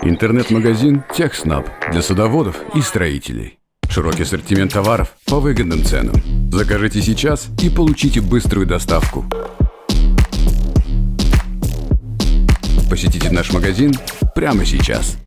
Интернет-магазин «Техснаб» для садоводов и строителей. Широкий ассортимент товаров по выгодным ценам. Закажите сейчас и получите быструю доставку. Посетите наш магазин прямо сейчас.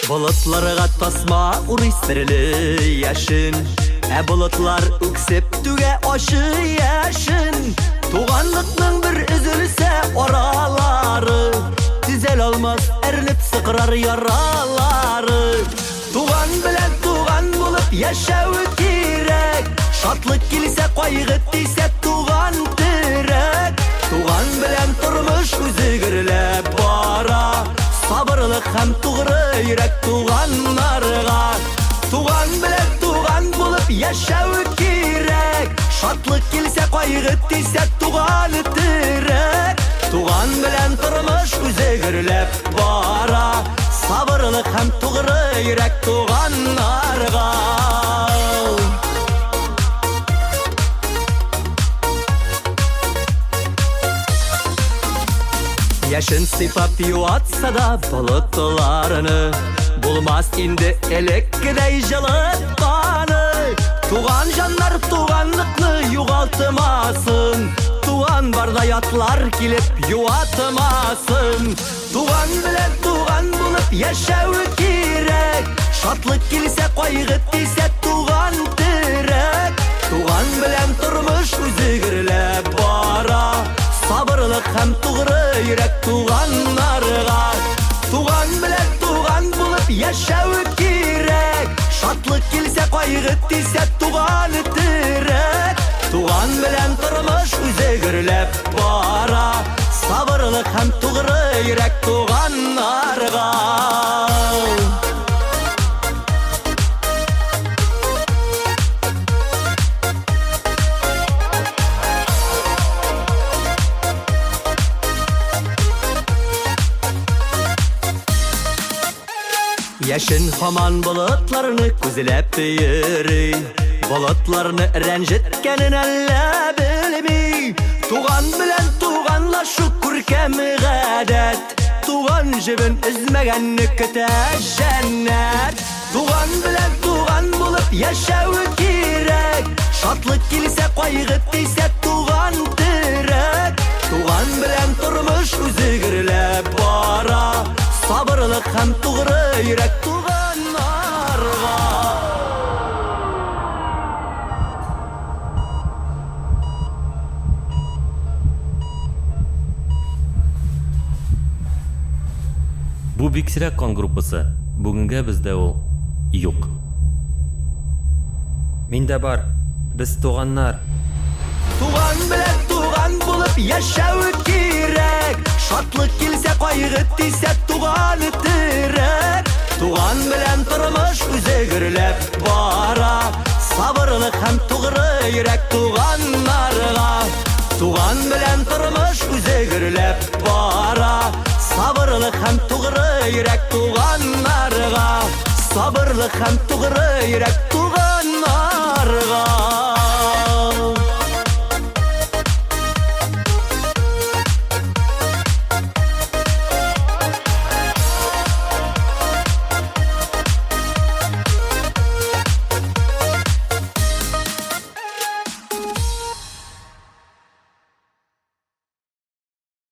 Bulutlarga tasma uruy sirli yaşın bulutlar öksep tüge aşı yaşın Tuğanlıkның bir üzülse oraları Düzel olmaz erinip sıkırar yaraları Tuğan bilen tuğan bulup yaşağı kirek Şatlık kilise kaygı diyse tuğan direk Tuğan bilen turmuş üzügürlep bara Sabırlık hem tuğrı yürek tuğanlarga Tuğan bilen tuğan bulup yaşağı kirek Şatlık kilse kaygı diyse tuğan direk Tuğan bilen turmuş üzügürlep bara Sabırlık hem tuğrı yürek tuğanlarga Yaşın sıfat yuvatsa da bulutlarını Bulmaz indi elektrey жылытқаны Tuğan canlar tuğanlıklı yuğaltmasın Tuğan barda yatlar kilip yuvatmasın Tuğan bilen tuğan bulup yaşağı kirek Şatlık kilse kaygı diyse tuğan direk Tuğan bilen turmuş üzügürlep bara Sabırlık hem tuğrı yürek tuğanlarga Tuğan bilen tuğan bulup yaşağı kirek Şatlık kilse kaygı diyse tuğan direk Tuğan bilen turmuş üzügürlep bara Sabırlık hem tuğrı yürek tuğanlarga Yaşın haman bulutlarını күзелеп yürü Bulutlarını rəncitkenin elle bilmi Tuğan bilen tuğanla şu kurkem gadet Tuğan jibin üzmegenni küte cennet Tuğan bilen tuğan bulup yaşağı kirek Şatlık kilse kaygı diyse tuğan direk Tuğan bilen turmuş üzügürlep bara Sabırlık hem tuğrı yürek tuğanlarga Bu Bikisirak kan gruppası. Bugünkü bizde o yok. Minde bar. Biz tuğanlar. Tuğan bilen tuğan bulup yaşağı kirek Şatlık kilse kaygı diyse tuğan direk Tuğan bilen turmuş üzügürlep bara Sabırlık hem tuğrı yürek tuğanlarga Tuğan bilen turmuş üzügürlep bara Sabırlık hem tuğrı yürek tuğanlarga Sabırlık hem tuğrı yürek tuğanlarga